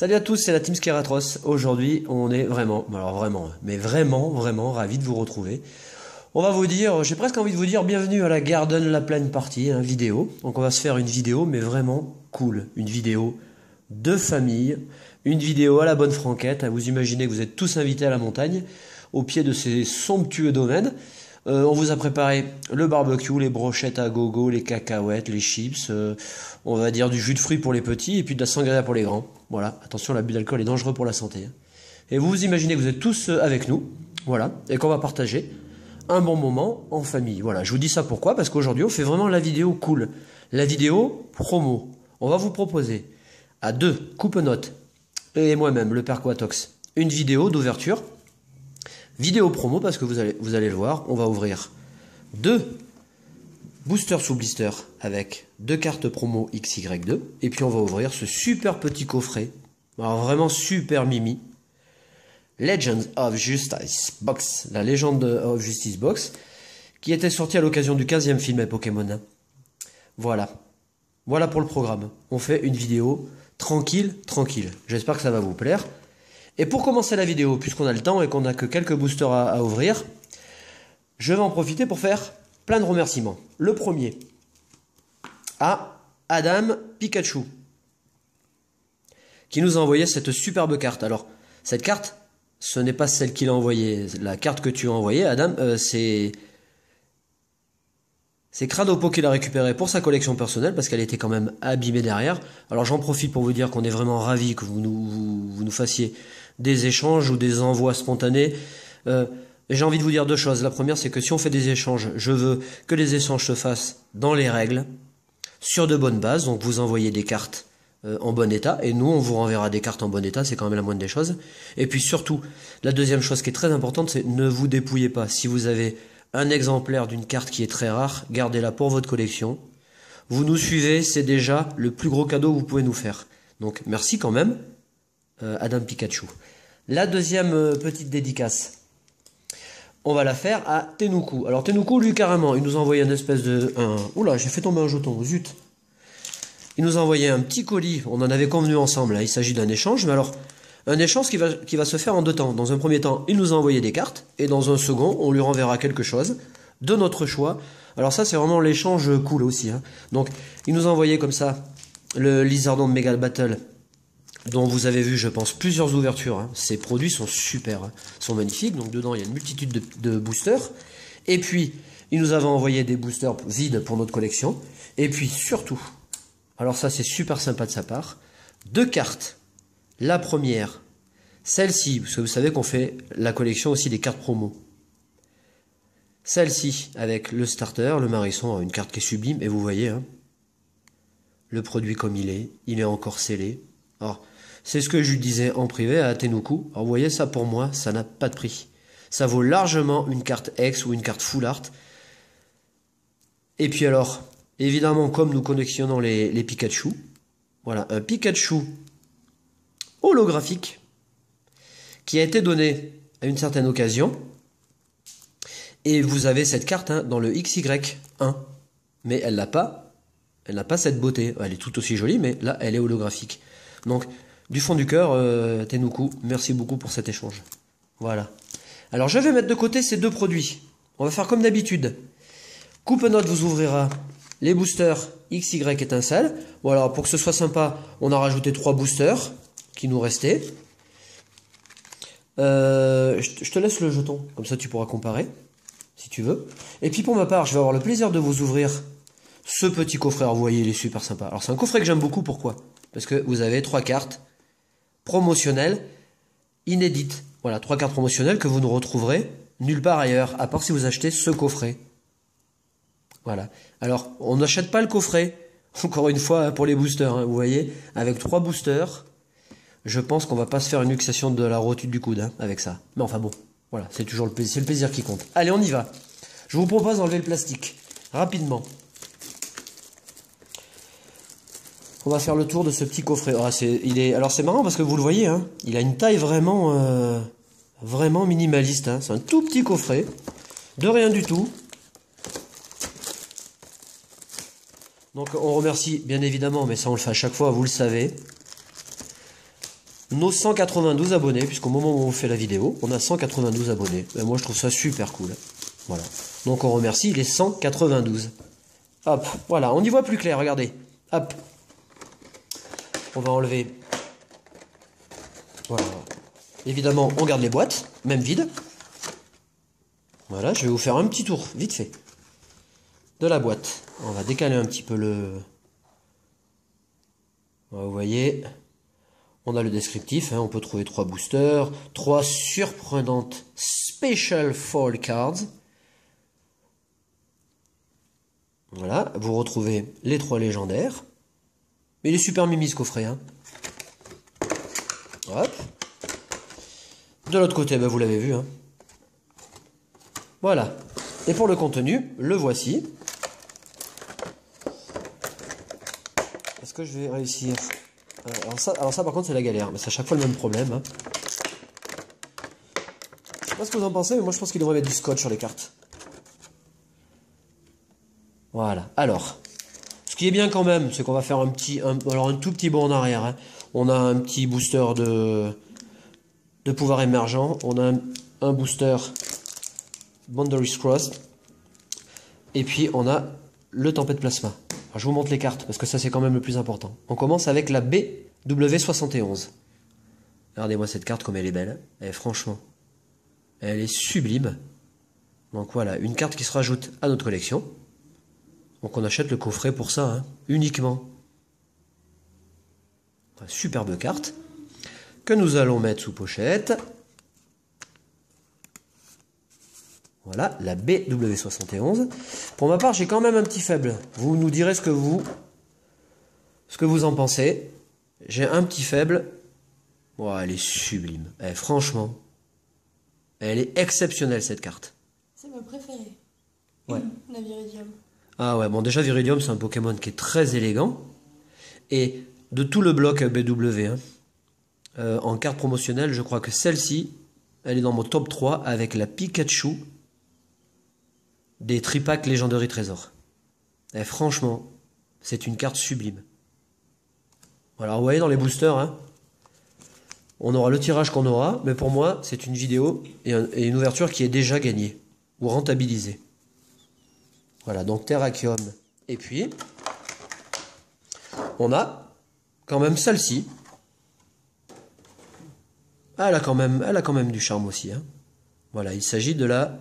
Salut à tous, c'est la Team Skeratros. Aujourd'hui, on est vraiment, mais vraiment ravis de vous retrouver. On va vous dire, j'ai presque envie de vous dire bienvenue à la Garden La Plaine Party, vidéo. Donc on va se faire une vidéo, mais vraiment cool. Une vidéo de famille, une vidéo à la bonne franquette. Vous imaginez que vous êtes tous invités à la montagne, au pied de ces somptueux domaines. On vous a préparé le barbecue, les brochettes à gogo, les cacahuètes, les chips, on va dire du jus de fruits pour les petits et puis de la sangria pour les grands. Voilà, attention, l'abus d'alcool est dangereux pour la santé. Et vous vous imaginez que vous êtes tous avec nous, voilà, et qu'on va partager un bon moment en famille. Voilà, je vous dis ça pourquoi? Parce qu'aujourd'hui on fait vraiment la vidéo cool, la vidéo promo. On va vous proposer à deux coupe-notes et moi-même, le père Quatox, une vidéo d'ouverture. Vidéo promo parce que vous allez le voir, on va ouvrir deux boosters sous blister avec deux cartes promo XY2 et puis on va ouvrir ce super petit coffret, alors vraiment super mimi, Legends of Justice Box, la légende of Justice Box, qui était sortie à l'occasion du 15e film Pokémon. Voilà pour le programme. On fait une vidéo tranquille, j'espère que ça va vous plaire. Et pour commencer la vidéo, puisqu'on a le temps et qu'on n'a que quelques boosters à ouvrir, je vais en profiter pour faire plein de remerciements. Le premier, à Adam Pikachu, qui nous a envoyé cette superbe carte. Alors, cette carte, ce n'est pas celle qu'il a envoyée. La carte que tu as envoyée, Adam, c'est Cradopo qui l'a récupérée pour sa collection personnelle, parce qu'elle était quand même abîmée derrière. Alors j'en profite pour vous dire qu'on est vraiment ravis que vous nous fassiez des échanges ou des envois spontanés. J'ai envie de vous dire deux choses. La première, c'est que si on fait des échanges, je veux que les échanges se fassent dans les règles, sur de bonnes bases. Donc vous envoyez des cartes en bon état, et nous on vous renverra des cartes en bon état, c'est quand même la moindre des choses. Et puis surtout, la deuxième chose qui est très importante, c'est ne vous dépouillez pas. Si vous avez un exemplaire d'une carte qui est très rare, gardez-la pour votre collection. Vous nous suivez, c'est déjà le plus gros cadeau que vous pouvez nous faire. Donc merci quand même, Adam Pikachu. La deuxième petite dédicace, on va la faire à Tenuku. Alors Tenuku, lui carrément, il nous a envoyé une espèce de... Oula, j'ai fait tomber un jeton, zut. Il nous a envoyé un petit colis, on en avait convenu ensemble, là. Il s'agit d'un échange, mais alors... Un échange qui va se faire en deux temps. Dans un premier temps, il nous a envoyé des cartes, et dans un second, on lui renverra quelque chose de notre choix. Alors ça, c'est vraiment l'échange cool aussi. Donc, il nous a envoyé comme ça le Lizardon de Mega Battle, dont vous avez vu, je pense, plusieurs ouvertures. Ces produits sont super, sont magnifiques. Donc dedans, il y a une multitude de boosters. Et puis, il nous avait envoyé des boosters vides pour notre collection. Et puis surtout, alors ça, c'est super sympa de sa part, deux cartes. La première, celle-ci, parce que vous savez qu'on fait la collection aussi des cartes promo. Celle-ci, avec le starter, le Marisson, une carte qui est sublime, et vous voyez, le produit comme il est encore scellé. Alors, c'est ce que je lui disais en privé à Tenuku. Alors, vous voyez, ça pour moi, ça n'a pas de prix. Ça vaut largement une carte X ou une carte Full Art. Et puis alors, évidemment, comme nous collectionnons les Pikachu, voilà, un Pikachu holographique qui a été donné à une certaine occasion, et vous avez cette carte dans le XY1, mais elle n'a pas cette beauté. Elle est tout aussi jolie, mais là elle est holographique. Donc du fond du cœur, Tenuku, merci beaucoup pour cet échange. Voilà. Alors je vais mettre de côté ces deux produits. On va faire comme d'habitude. Coupe-note vous ouvrira les boosters XY étincelle. Bon, alors pour que ce soit sympa, on a rajouté 3 boosters qui nous restait. Je te laisse le jeton, comme ça tu pourras comparer, si tu veux. Et puis pour ma part, je vais avoir le plaisir de vous ouvrir ce petit coffret. Alors vous voyez, il est super sympa. Alors c'est un coffret que j'aime beaucoup, pourquoi? Parce que vous avez 3 cartes promotionnelles, inédites. Voilà, 3 cartes promotionnelles que vous ne retrouverez nulle part ailleurs, à part si vous achetez ce coffret. Voilà. Alors, on n'achète pas le coffret, encore une fois, pour les boosters, vous voyez, avec 3 boosters. Je pense qu'on va pas se faire une luxation de la rotule du coude avec ça. Mais enfin bon, voilà, c'est toujours le plaisir qui compte. Allez, on y va. Je vous propose d'enlever le plastique, rapidement. On va faire le tour de ce petit coffret. Alors c'est marrant parce que vous le voyez, il a une taille vraiment, vraiment minimaliste. C'est un tout petit coffret, de rien du tout. Donc on remercie bien évidemment, mais ça on le fait à chaque fois, vous le savez. nos 192 abonnés, puisqu'au moment où on fait la vidéo, on a 192 abonnés. Et moi, je trouve ça super cool. Voilà. Donc, on remercie les 192. Hop, voilà, on y voit plus clair, regardez. Hop. On va enlever. Voilà. Évidemment, on garde les boîtes, même vides. Voilà, je vais vous faire un petit tour, vite fait, de la boîte. On va décaler un petit peu le... Vous voyez, on a le descriptif, hein, on peut trouver 3 boosters, 3 surprenantes Special Foil Cards. Voilà, vous retrouvez les 3 légendaires. Mais il est super mimi ce coffret. Hein. Hop. De l'autre côté, ben, vous l'avez vu. Hein. Voilà. Et pour le contenu, le voici. Est-ce que je vais réussir? Alors ça par contre c'est la galère, mais c'est à chaque fois le même problème. Hein. Je sais pas ce que vous en pensez, mais moi je pense qu'il devrait mettre du scotch sur les cartes. Voilà. Alors, ce qui est bien quand même, c'est qu'on va faire un tout petit bond en arrière. Hein. On a un petit booster de pouvoir émergent. On a un booster Boundaries Cross. Et puis on a le Tempête Plasma. Alors, je vous montre les cartes parce que ça c'est quand même le plus important. On commence avec la BW71. Regardez-moi cette carte comme elle est belle. Franchement, elle est sublime. Donc voilà, une carte qui se rajoute à notre collection. Donc on achète le coffret pour ça, hein, uniquement. Superbe carte que nous allons mettre sous pochette. Voilà, la BW71. Pour ma part, j'ai quand même un petit faible. Vous nous direz ce que vous en pensez. J'ai un petit faible. Oh, elle est sublime. Franchement, elle est exceptionnelle cette carte. C'est ma préférée. Ouais. La Viridium. Ah ouais, bon déjà Viridium c'est un Pokémon qui est très élégant. Et de tout le bloc BW, hein, en carte promotionnelle, je crois que celle-ci, elle est dans mon top 3 avec la Pikachu des Tripack Legendary Trésor. Franchement, c'est une carte sublime. Voilà, vous voyez dans les boosters, hein, on aura le tirage qu'on aura, mais pour moi, c'est une vidéo et une ouverture qui est déjà gagnée ou rentabilisée. Voilà, donc Terrakium. Et puis, on a quand même celle-ci. Elle a quand même du charme aussi. Hein. Voilà, il s'agit de la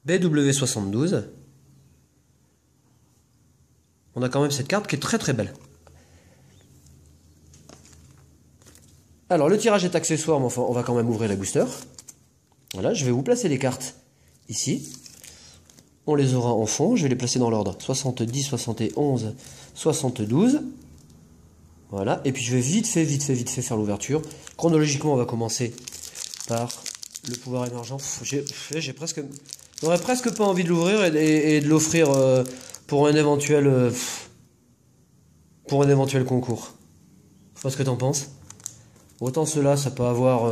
BW72. On a quand même cette carte qui est très très belle. Alors, le tirage est accessoire, mais enfin, on va quand même ouvrir la booster. Voilà, je vais vous placer les cartes ici. On les aura en fond, je vais les placer dans l'ordre 70, 71, 72. Voilà, et puis je vais vite fait faire l'ouverture. Chronologiquement, on va commencer par le pouvoir émergent. J'aurais presque pas envie de l'ouvrir et de l'offrir pour un éventuel concours. Je sais pas ce que t'en penses. Autant cela, ça peut avoir...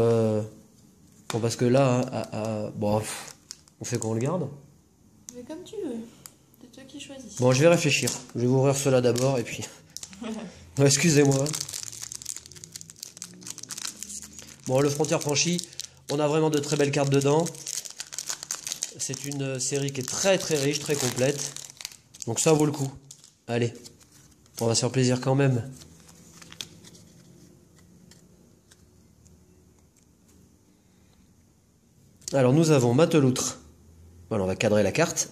Bon, parce que là, bon, on fait qu'on le garde. Mais comme tu veux, c'est toi qui choisis. Bon, je vais réfléchir. Je vais vous ouvrir cela d'abord et puis... Excusez-moi. Bon, le Frontière Franchie, on a vraiment de très belles cartes dedans. C'est une série qui est très très riche, très complète. Donc ça vaut le coup. Allez, on va se faire plaisir quand même. Alors nous avons Mateloutre. Voilà, on va cadrer la carte.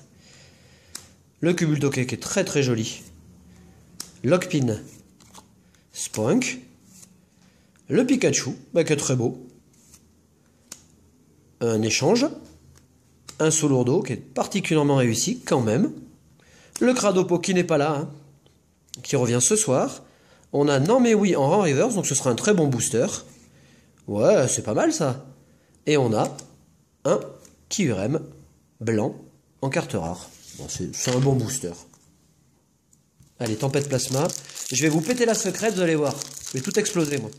Le Cubultoquet qui est très très joli. Lockpin. Spunk. Le Pikachu, qui est très beau. Un échange. Un Solourdo qui est particulièrement réussi quand même. Le Cradopo qui n'est pas là, hein, qui revient ce soir. On a Non mais oui en rang reverse, donc ce sera un très bon booster. Ouais, c'est pas mal ça. Et on a un Kyurem blanc en carte rare. Bon, c'est un bon booster. Allez, Tempête Plasma. Je vais vous péter la secrète, vous allez voir. Je vais tout exploser, moi.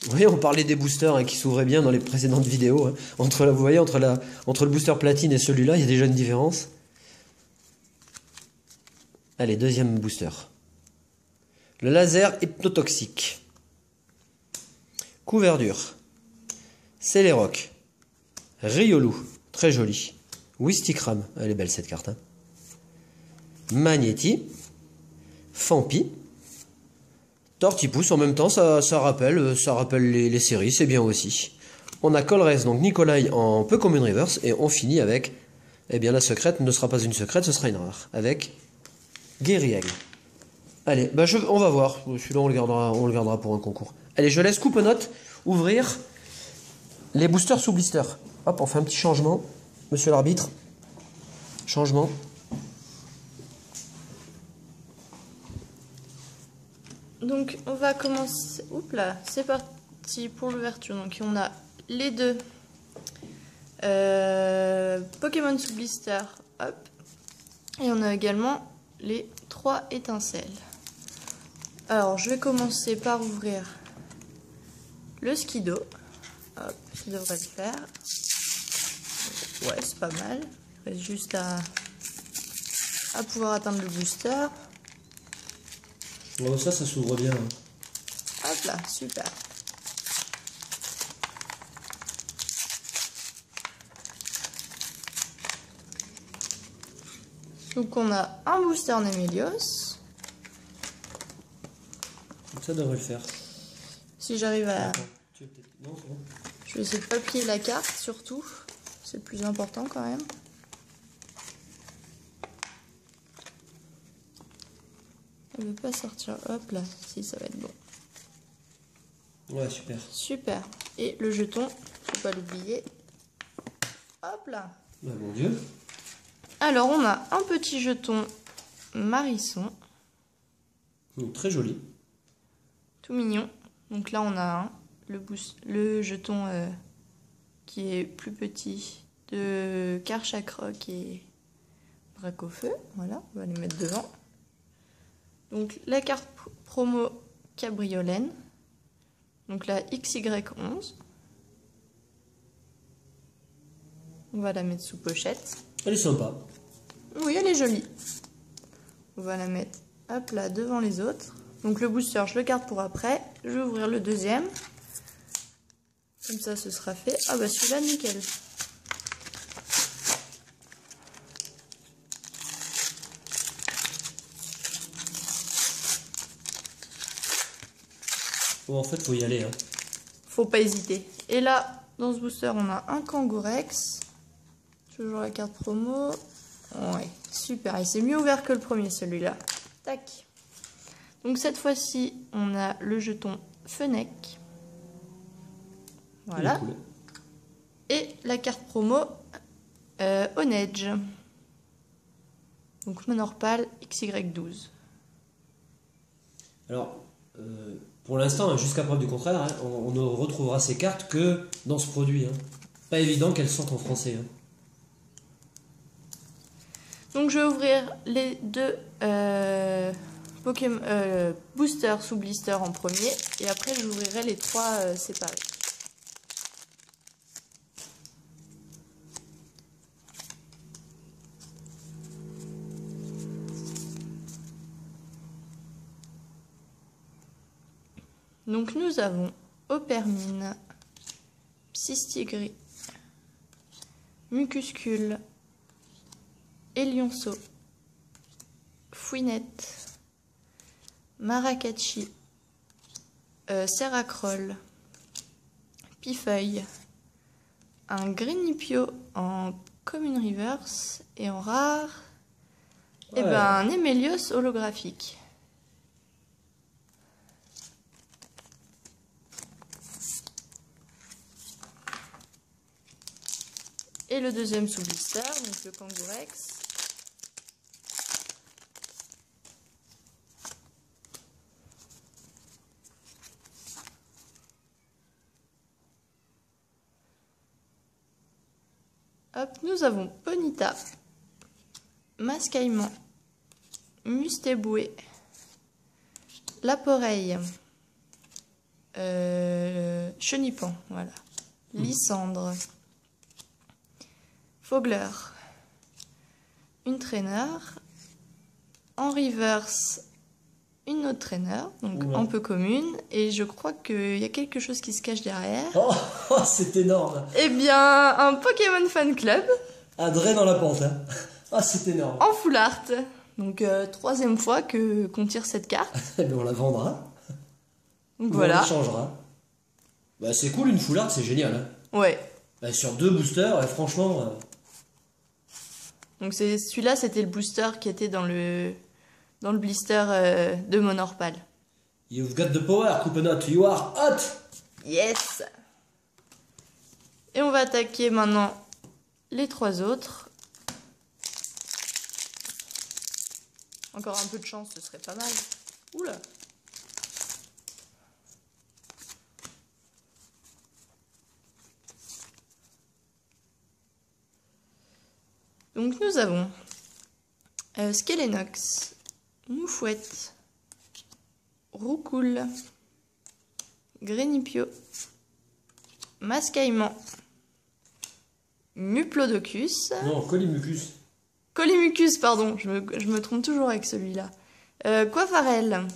Vous voyez, on parlait des boosters hein, qui s'ouvraient bien dans les précédentes vidéos. Hein. Vous voyez, entre le booster platine et celui-là, il y a déjà une différence. Allez, deuxième booster. Le laser hypnotoxique. Couverture. Celeroc. Riolu. Très joli. Wistikram. Elle est belle cette carte. Hein. Magnéti. Fampi. Tortipousse. En même temps, ça rappelle les séries. C'est bien aussi. On a Colress, donc Nikolai en Pokémon Reverse. Et on finit avec... Eh bien, la secrète ne sera pas une secrète, ce sera une rare. Avec Guériaigle. Allez, bah on va voir. Celui-là, on le gardera pour un concours. Allez, je laisse Coupe-Note ouvrir les boosters sous blister. Hop, on fait un petit changement. Monsieur l'arbitre. Changement. Donc, on va commencer. Oups là, c'est parti pour l'ouverture. Donc, on a les deux Pokémon sous blister. Hop. Et on a également les 3 étincelles. Alors, je vais commencer par ouvrir le Skido. Hop, ça devrait le faire. Ouais, c'est pas mal. Il reste juste à pouvoir atteindre le booster. Oh, ça s'ouvre bien. Hein. Hop là, super. Donc on a un booster Nemelios. Ça devrait le faire. Si j'arrive à... Non, c'est bon. Je vais essayer de pas plier la carte surtout. C'est le plus important quand même. Elle veut pas sortir. Hop là, si ça va être bon. Ouais, super. Super. Et le jeton, faut pas l'oublier. Hop là. Bah, mon Dieu. Alors on a un petit jeton Marisson. Très joli. Tout mignon. Donc là on a le jeton qui est plus petit de Karchakroc et Dracofeu. Voilà, on va les mettre devant. Donc la carte promo Cabriolène. Donc la XY11. On va la mettre sous pochette. Elle est sympa. Oui, elle est jolie. On va la mettre hop là devant les autres. Donc le booster, je le garde pour après. Je vais ouvrir le deuxième. Comme ça, ce sera fait. Ah bah celui-là, nickel. Bon, en fait, faut y aller. Hein. Faut pas hésiter. Et là, dans ce booster, on a un Kangourex. Toujours la carte promo. Ouais, super. Il s'est mieux ouvert que le premier, celui-là. Tac. Donc cette fois-ci, on a le jeton Fennec. Voilà. Cool. Et la carte promo Onedge. Donc Monorpal XY12. Alors, pour l'instant, jusqu'à preuve du contraire, hein, on ne retrouvera ces cartes que dans ce produit. Hein. Pas évident qu'elles sortent en français. Hein. Donc je vais ouvrir les deux Pokémon boosters sous blister en premier. Et après j'ouvrirai les 3 séparés. Donc nous avons Opermine, Psystigris, Mucuscule, Elionceau, Fouinette, Maracatchi, Serracroll, Pifeuille, un Greenipio en Common Reverse et en rare, ouais. Et ben un Nemelios holographique. Et le deuxième sous blister, donc le Kangourex. Hop, nous avons Ponyta, Mascaïman, Mustéboué, Laporeille, Chenipan, voilà, Lysandre, Fogler, une traîneur, en reverse, une autre trainer, donc Oula. un peu commune, et je crois qu'il y a quelque chose qui se cache derrière. Oh, oh, c'est énorme. Eh bien, un Pokémon Fan Club Un Dray dans la pente. Hein. Ah, c'est énorme. en full art. Donc, troisième fois qu'on tire cette carte. Eh ben, on la vendra. Donc Ou on voilà. la changera. Bah, c'est cool, une full art, c'est génial. Hein. Ouais. Bah, sur 2 boosters, franchement... Donc celui-là, c'était le booster qui était dans le blister de Monorpal. You've got the power, Coupenot. You are hot. Yes. Et on va attaquer maintenant les 3 autres. Encore un peu de chance, ce serait pas mal. Oula. Donc nous avons Skelenox, Moufouette, Roucoule, Grenipio, Mascaïman, Muplodocus, Non, Colimucus. Colimucus, pardon, je me trompe toujours avec celui-là. Coifarel,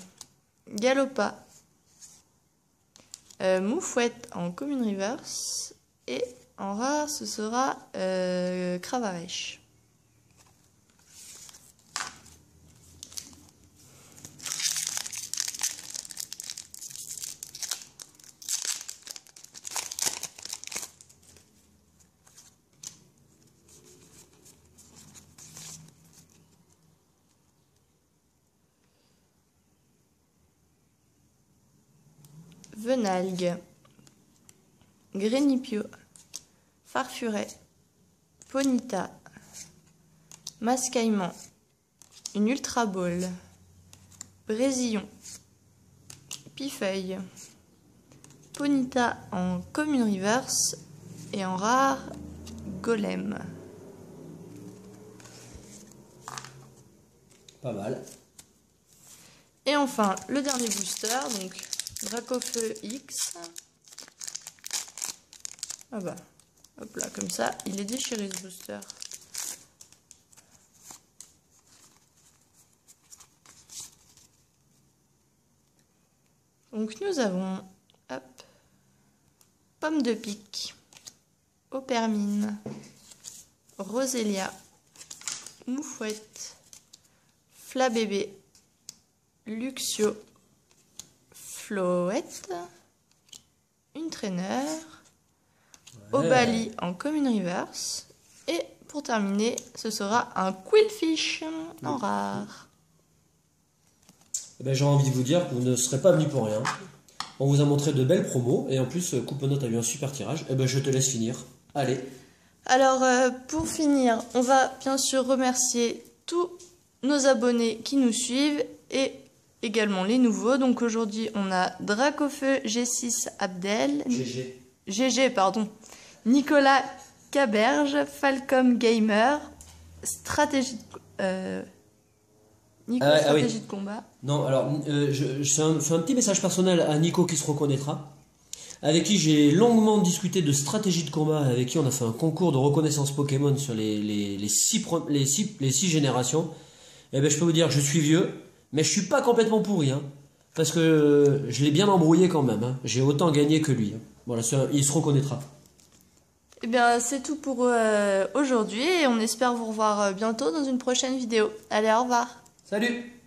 Galopa, Moufouette en commune reverse, et en rare ce sera Cravarèche. Venalgue, Grenipio, Farfuret, Ponyta, Mascaïman, une Ultra Ball, Brésillon, Pifeuille, Ponyta en commune reverse et en rare Golem. Pas mal. Et enfin, le dernier booster, donc Dracofeu X. Ah bah, hop là, comme ça, il est déchiré ce booster. Donc nous avons, hop, Pomme de Pique, Opermine, Rosélia, Moufouette, Flabébé, Luxio, Floette, une traîneur, Obali en commune reverse, et pour terminer, ce sera un Quillfish en rare. Eh ben, j'ai envie de vous dire que vous ne serez pas venus pour rien. On vous a montré de belles promos, et en plus, Coupenot a eu un super tirage. Eh ben, je te laisse finir. Allez. Alors, pour finir, on va bien sûr remercier tous nos abonnés qui nous suivent et également les nouveaux. Donc aujourd'hui, on a Dracofeu G6 Abdel, GG, pardon, Nicolas Caberge, Falcom Gamer, Stratégie Nico, stratégie de combat. Non, alors, je fais un petit message personnel à Nico qui se reconnaîtra, avec qui j'ai longuement discuté de stratégie de combat, avec qui on a fait un concours de reconnaissance Pokémon sur les 6 générations. Et ben, je peux vous dire que je suis vieux, mais je suis pas complètement pourri, hein, parce que je l'ai bien embrouillé quand même. Hein. J'ai autant gagné que lui. Hein. Voilà, il se reconnaîtra. Eh bien, c'est tout pour aujourd'hui et on espère vous revoir bientôt dans une prochaine vidéo. Allez, au revoir. Salut!